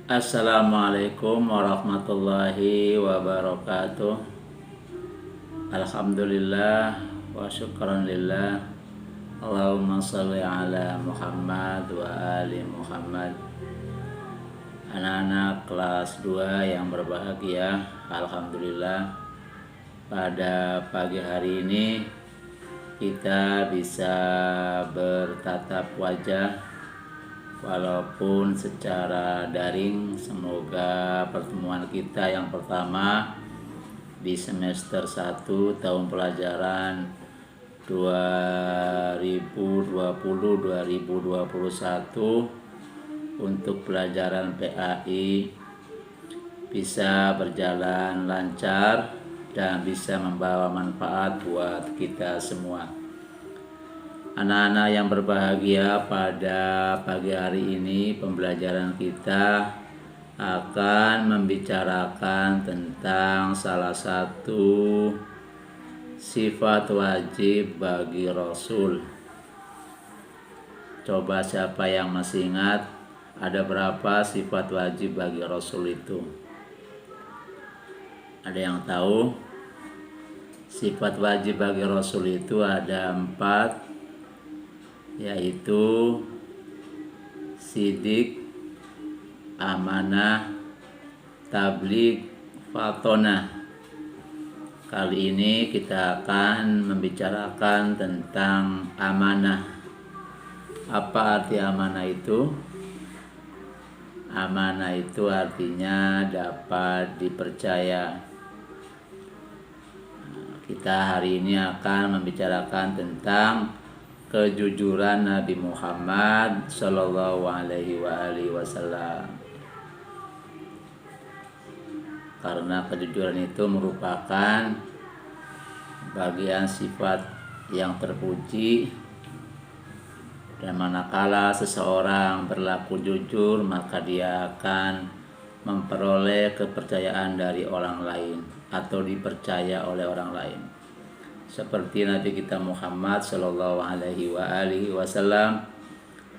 Assalamualaikum warahmatullahi wabarakatuh. Alhamdulillah wa syukran lillah. Allahumma sholli ala Muhammad wa ali Muhammad. Anak-anak kelas 2 yang berbahagia, alhamdulillah pada pagi hari ini kita bisa bertatap wajah walaupun secara daring. Semoga pertemuan kita yang pertama di semester 1 tahun pelajaran 2020-2021 untuk pelajaran PAI bisa berjalan lancar dan bisa membawa manfaat buat kita semua. Anak-anak yang berbahagia, pada pagi hari ini pembelajaran kita akan membicarakan tentang salah satu sifat wajib bagi Rasul. Coba siapa yang masih ingat ada berapa sifat wajib bagi Rasul itu? Ada yang tahu? Sifat wajib bagi Rasul itu ada 4, yaitu sidik, amanah, tabligh, fatonah. Kali ini kita akan membicarakan tentang amanah. Apa arti amanah itu? Amanah itu artinya dapat dipercaya. Kita hari ini akan membicarakan tentang kejujuran Nabi Muhammad Sallallahu Alaihi Wasallam. Karena kejujuran itu merupakan bagian sifat yang terpuji, dan manakala seseorang berlaku jujur maka dia akan memperoleh kepercayaan dari orang lain atau dipercaya oleh orang lain. Seperti Nabi kita Muhammad Sallallahu Alaihi Wasallam,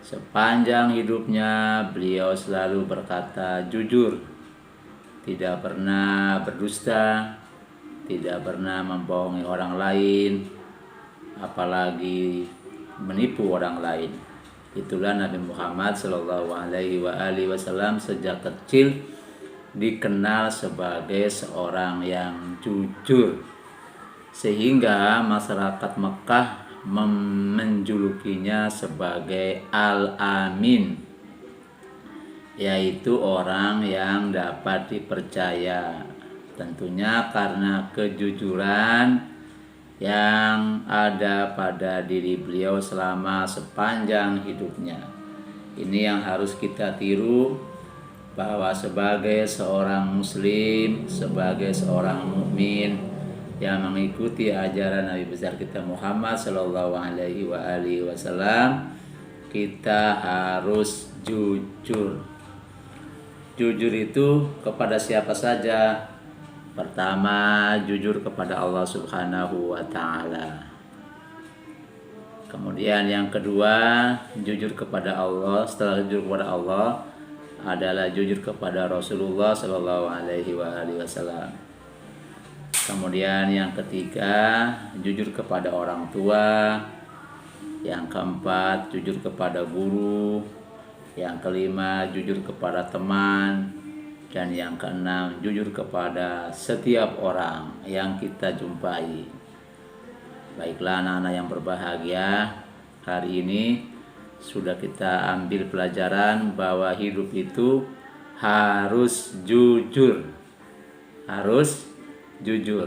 sepanjang hidupnya beliau selalu berkata jujur, tidak pernah berdusta, tidak pernah membohongi orang lain, apalagi menipu orang lain. Itulah Nabi Muhammad Sallallahu Alaihi Wasallam sejak kecil dikenal sebagai seorang yang jujur, sehingga masyarakat Mekah menjulukinya sebagai Al-Amin, yaitu orang yang dapat dipercaya. Tentunya karena kejujuran yang ada pada diri beliau selama sepanjang hidupnya. Ini yang harus kita tiru, bahwa sebagai seorang muslim, sebagai seorang mukmin yang mengikuti ajaran Nabi besar kita Muhammad Sallallahu Alaihi Wasallam, kita harus jujur. Jujur itu kepada siapa saja? Pertama, jujur kepada Allah Subhanahu wa Ta'ala. Kemudian yang kedua, jujur kepada Allah. Setelah jujur kepada Allah adalah jujur kepada Rasulullah Sallallahu Alaihi Wasallam. Kemudian yang ketiga, jujur kepada orang tua. Yang keempat, jujur kepada guru. Yang kelima, jujur kepada teman. Dan yang keenam, jujur kepada setiap orang yang kita jumpai. Baiklah anak-anak yang berbahagia, hari ini sudah kita ambil pelajaran bahwa hidup itu harus jujur. Harus jujur,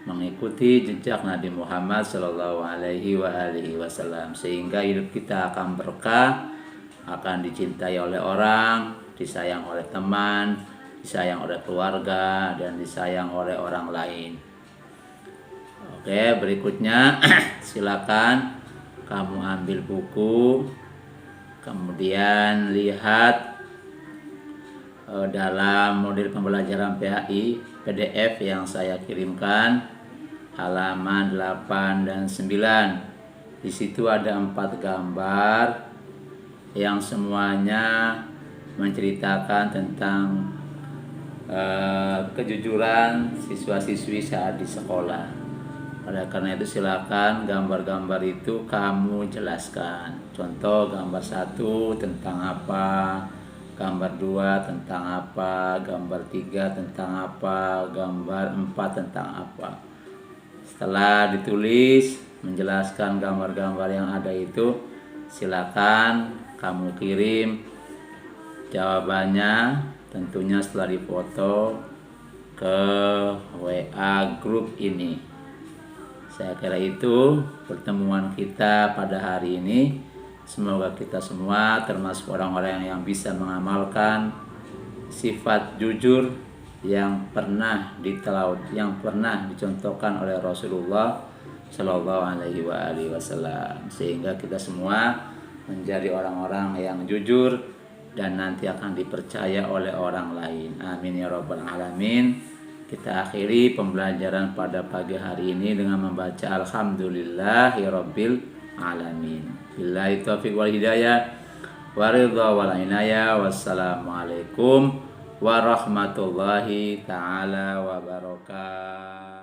mengikuti jejak Nabi Muhammad Sallallahu Alaihi Wasallam, sehingga hidup kita akan berkah, akan dicintai oleh orang, disayang oleh teman, disayang oleh keluarga, dan disayang oleh orang lain. Oke, berikutnya silakan kamu ambil buku, kemudian lihat dalam model pembelajaran PAI PDF yang saya kirimkan, halaman 8 dan 9. Di situ ada 4 gambar yang semuanya menceritakan tentang kejujuran siswa-siswi saat di sekolah. Oleh karena itu silakan gambar-gambar itu kamu jelaskan. Contoh gambar 1 tentang apa, gambar 2 tentang apa, gambar 3 tentang apa, gambar 4 tentang apa. Setelah ditulis menjelaskan gambar-gambar yang ada itu, silakan kamu kirim jawabannya, tentunya setelah difoto ke WA grup ini. Saya kira itu pertemuan kita pada hari ini. Semoga kita semua termasuk orang-orang yang bisa mengamalkan sifat jujur yang pernah yang pernah dicontohkan oleh Rasulullah Shallallahu Alaihi Wasallam, sehingga kita semua menjadi orang-orang yang jujur dan nanti akan dipercaya oleh orang lain. Amin ya rabbal alamin. Kita akhiri pembelajaran pada pagi hari ini dengan membaca alhamdulillahirabbil alamin. Billahi taufiq wal hidayah wa ridha wal inayah. Wassalamualaikum warahmatullahi taala wabarakatuh.